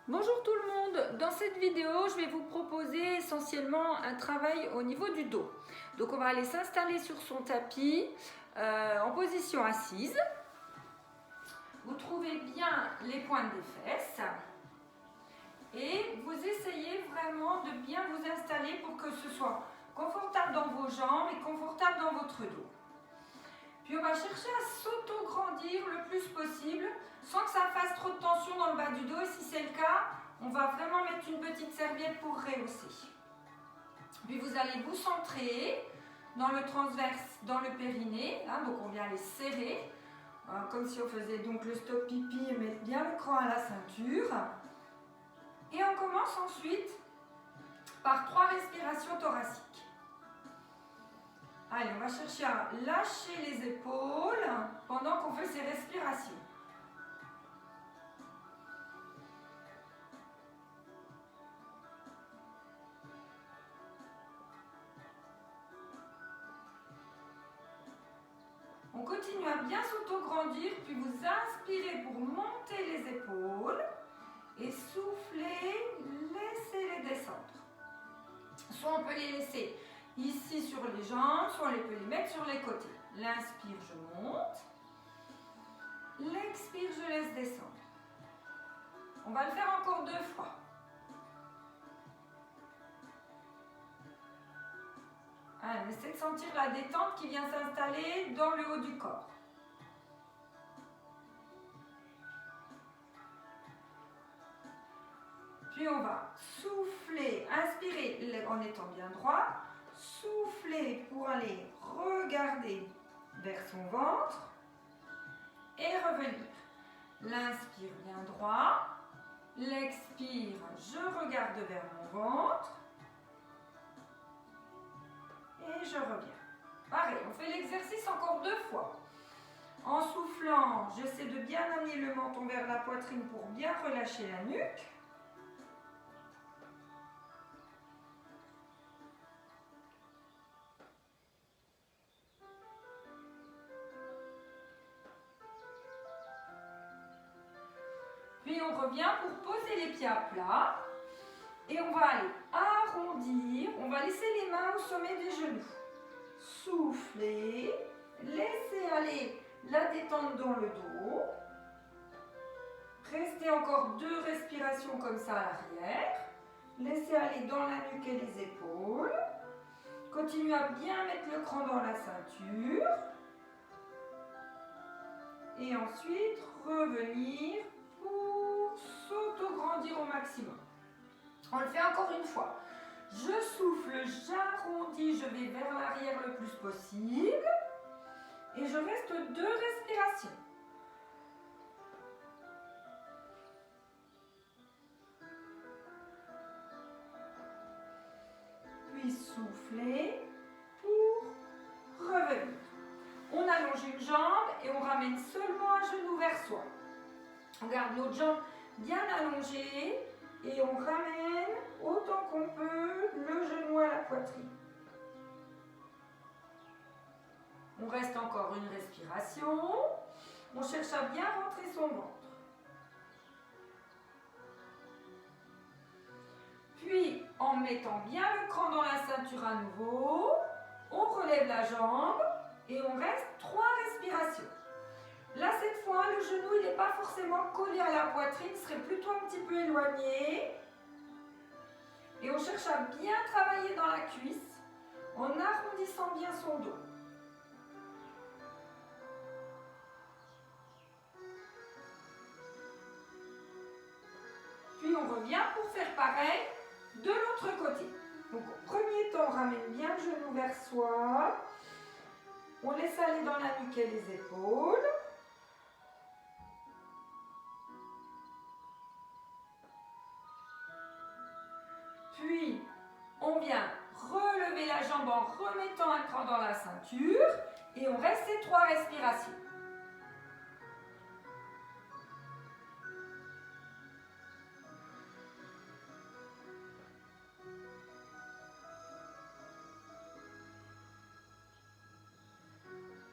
Bonjour tout le monde, dans cette vidéo je vais vous proposer essentiellement un travail au niveau du dos. Donc on va aller s'installer sur son tapis en position assise. Vous trouvez bien les pointes des fesses et vous essayez vraiment de bien vous installer pour que ce soit confortable dans vos jambes et confortable dans votre dos. Puis on va chercher à s'auto-grandir le plus possible sans que ça fasse trop de tension dans le bas du dos. Et si c'est le cas, on va vraiment mettre une petite serviette pour rehausser. Puis vous allez vous centrer dans le transverse, dans le périnée. Hein, donc on vient les serrer, comme si on faisait donc le stop pipi et mettre bien le cran à la ceinture. Et on commence ensuite par 3 respirations thoraciques. Allez, on va chercher à lâcher les épaules pendant qu'on fait ces respirations. On continue à bien s'auto-grandir, puis vous inspirez pour monter les épaules et soufflez, laissez-les descendre. Soit on peut les laisser ici sur les jambes, soit on peut les mettre sur les côtés. L'inspire, je monte. L'expire, je laisse descendre. On va le faire encore 2 fois. Allez, on essaie de sentir la détente qui vient s'installer dans le haut du corps. Puis on va souffler, inspirer en étant bien droit. Souffler pour aller regarder vers son ventre et revenir. L'inspire bien droit, l'expire, je regarde vers mon ventre et je reviens. Pareil, on fait l'exercice encore 2 fois. En soufflant, j'essaie de bien amener le menton vers la poitrine pour bien relâcher la nuque. Puis on revient pour poser les pieds à plat et on va aller arrondir, on va laisser les mains au sommet des genoux. Soufflez, laissez aller la détente dans le dos. Restez encore 2 respirations comme ça à l'arrière. Laissez aller dans la nuque et les épaules. Continuez à bien mettre le cran dans la ceinture. Et ensuite, revenir pour s'auto-grandir au maximum. On le fait encore une fois. Je souffle, j'arrondis, je vais vers l'arrière le plus possible. Et je reste 2 respirations. Puis souffler pour revenir. On allonge une jambe et on ramène seulement un genou vers soi. On garde l'autre jambe bien allongée et on ramène autant qu'on peut le genou à la poitrine. On reste encore une respiration. On cherche à bien rentrer son ventre. Puis, en mettant bien le cran dans la ceinture à nouveau, on relève la jambe et on reste 3 respirations. Là, cette fois, le genou, il n'est pas forcément collé à la poitrine, il serait plutôt un petit peu éloigné. Et on cherche à bien travailler dans la cuisse en arrondissant bien son dos. Puis on revient pour faire pareil de l'autre côté. Donc au premier temps, on ramène bien le genou vers soi. On laisse aller dans la nuque et les épaules. Puis, on vient relever la jambe en remettant un cran dans la ceinture et on reste ces 3 respirations.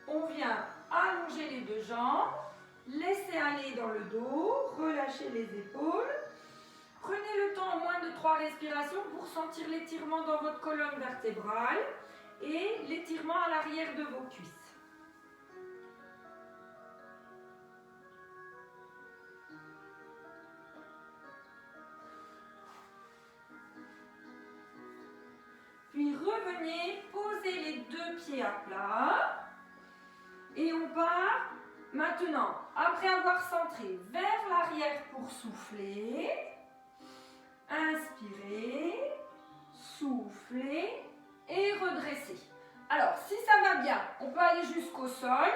On vient allonger les 2 jambes, laisser aller dans le dos, relâcher les épaules. respiration pour sentir l'étirement dans votre colonne vertébrale et l'étirement à l'arrière de vos cuisses. Puis revenez, posez les deux pieds à plat et on part maintenant, après avoir centré, vers l'arrière pour souffler. Inspirez, soufflez et redressez. Alors, si ça va bien, on peut aller jusqu'au sol.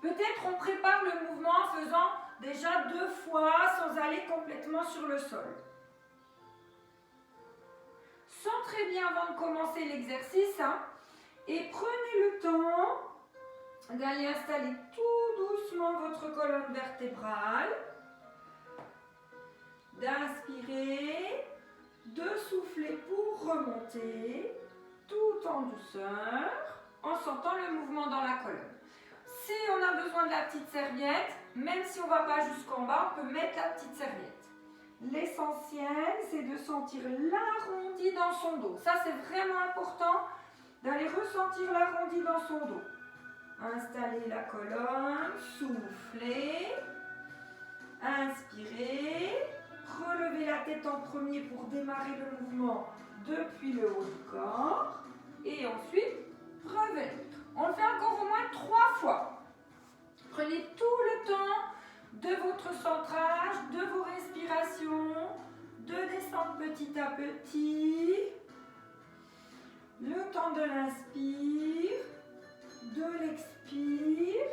Peut-être on prépare le mouvement en faisant déjà 2 fois sans aller complètement sur le sol. Centrez bien avant de commencer l'exercice et prenez le temps d'aller installer tout doucement votre colonne vertébrale, d'inspirer, de souffler pour remonter, tout en douceur, en sentant le mouvement dans la colonne. Si on a besoin de la petite serviette, même si on ne va pas jusqu'en bas, on peut mettre la petite serviette. L'essentiel, c'est de sentir l'arrondi dans son dos. Ça, c'est vraiment important d'aller ressentir l'arrondi dans son dos. Installez la colonne, soufflez, inspirez, relevez la tête en premier pour démarrer le mouvement depuis le haut du corps et ensuite revenir. On le fait encore au moins 3 fois. Prenez tout le temps de votre centrage, de vos respirations, de descendre petit à petit, le temps de l'inspire, de l'expire.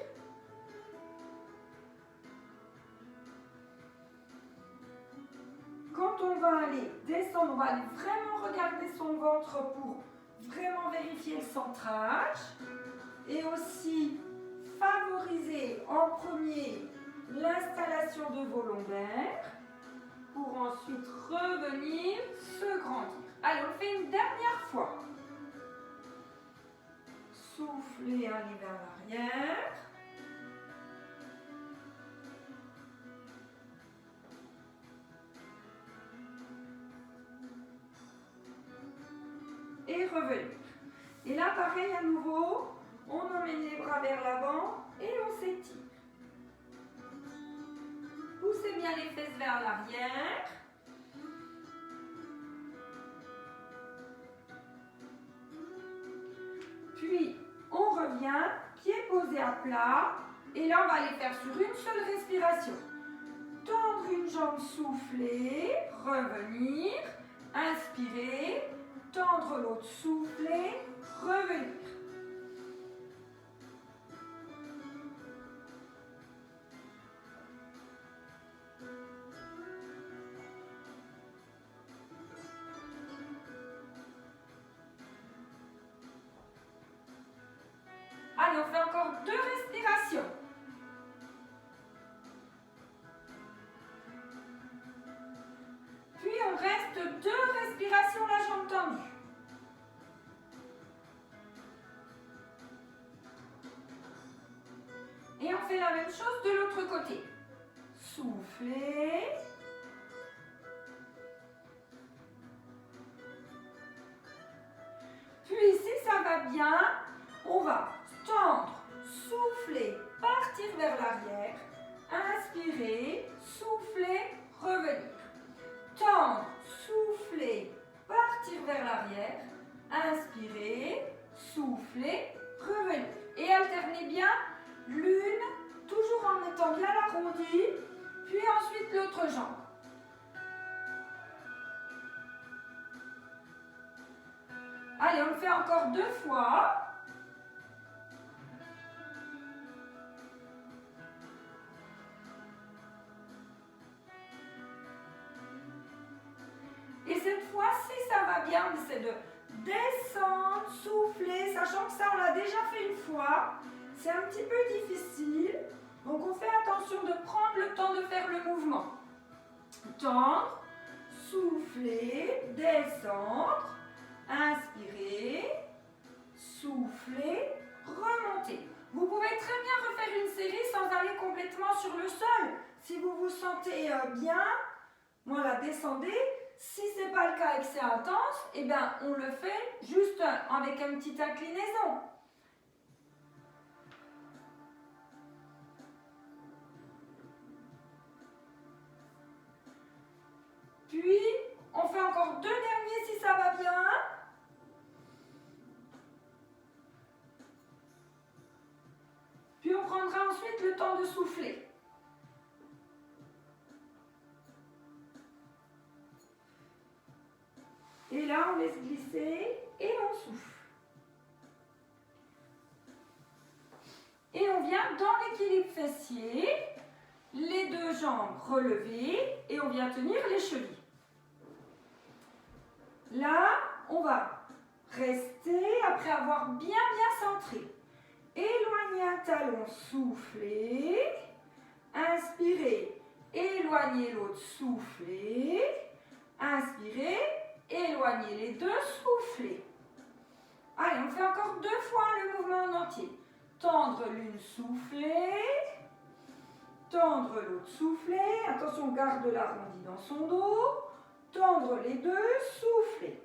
Quand on va aller descendre, on va aller vraiment regarder son ventre pour vraiment vérifier le centrage et aussi favoriser en premier l'installation de vos lombaires pour ensuite revenir se grandir. Allez, on le fait une dernière fois. Soufflez, allez vers l'arrière. Et revenir. Et là, pareil à nouveau, on emmène les bras vers l'avant et on s'étire. Poussez bien les fesses vers l'arrière. Puis, on revient, pieds posés à plat. Et là, on va aller faire sur une seule respiration. Tendre une jambe, souffler, revenir, inspirer, tendre l'autre, souffler, revenir. Allez, on fait encore 2 respirations. Puis on reste 2 respirations, la jambe tendue. Et on fait la même chose de l'autre côté. Soufflez. Puis si ça va bien, on va tendre, souffler, partir vers l'arrière, inspirer, souffler, revenir. Tendre, souffler, partir vers l'arrière, inspirer, souffler, revenir. Et alternez bien l'une, toujours en mettant bien l'arrondi, puis ensuite l'autre jambe. Allez, on le fait encore 2 fois. Et cette fois, si ça va bien, on essaie de descendre, souffler, sachant que ça, on l'a déjà fait une fois. C'est un petit peu difficile. Donc, on fait attention de prendre le temps de faire le mouvement. Tendre, souffler, descendre, inspirer, souffler, remonter. Vous pouvez très bien refaire une série sans aller complètement sur le sol. Si vous vous sentez bien, voilà, descendez. Si ce n'est pas le cas et que c'est intense, eh bien, on le fait juste avec une petite inclinaison. Puis, on fait encore 2 derniers si ça va bien. Puis, on prendra ensuite le temps de souffler. Et là, on laisse glisser et on souffle. Et on vient dans l'équilibre fessier, les 2 jambes relevées et on vient tenir les chevilles. Là, on va rester après avoir bien centré. Éloignez un talon, soufflez. Inspirez, éloignez l'autre, soufflez. Inspirez, éloignez les 2, soufflez. Allez, on fait encore 2 fois le mouvement en entier. Tendre l'une, souffler. Tendre l'autre, souffler. Attention, garde l'arrondi dans son dos. Tendre les 2, souffler.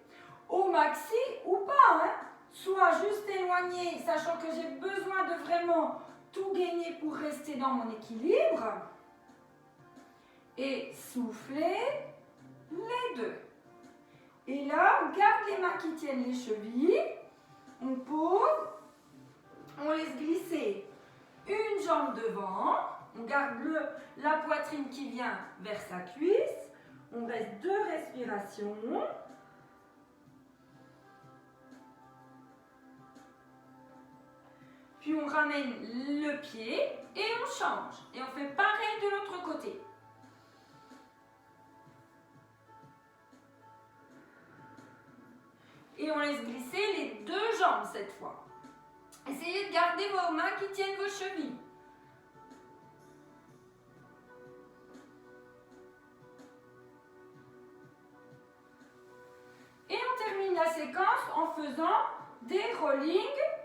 Au maxi ou pas, hein. Soit juste éloigné, sachant que j'ai besoin de vraiment tout gagner pour rester dans mon équilibre. Et souffler les 2. Et là, on garde les mains qui tiennent les chevilles. On pose. On laisse glisser une jambe devant. On garde la poitrine qui vient vers sa cuisse. On reste 2 respirations. Puis on ramène le pied et on change. Et on fait pareil de l'autre côté. Et on laisse glisser les 2 jambes cette fois. Essayez de garder vos mains qui tiennent vos chevilles. Et on termine la séquence en faisant des rollings,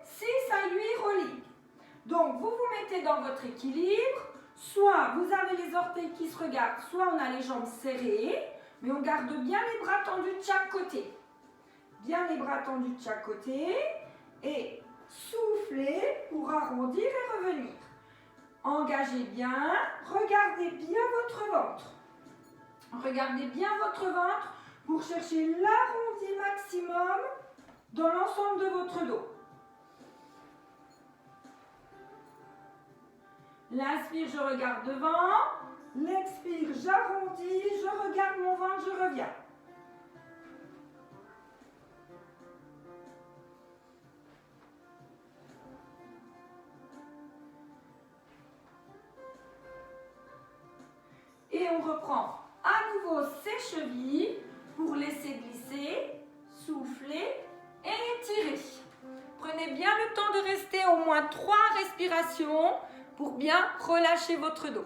6 à 8 rollings. Donc vous vous mettez dans votre équilibre, soit vous avez les orteils qui se regardent, soit on a les jambes serrées, mais on garde bien les bras tendus de chaque côté. Bien les bras tendus de chaque côté et soufflez pour arrondir et revenir. Engagez bien, regardez bien votre ventre. Regardez bien votre ventre pour chercher l'arrondi maximum dans l'ensemble de votre dos. L'inspire, je regarde devant. L'expire, j'arrondis, je regarde mon ventre, je reviens. Et on reprend à nouveau ses chevilles pour laisser glisser, souffler et étirer. Prenez bien le temps de rester au moins 3 respirations pour bien relâcher votre dos.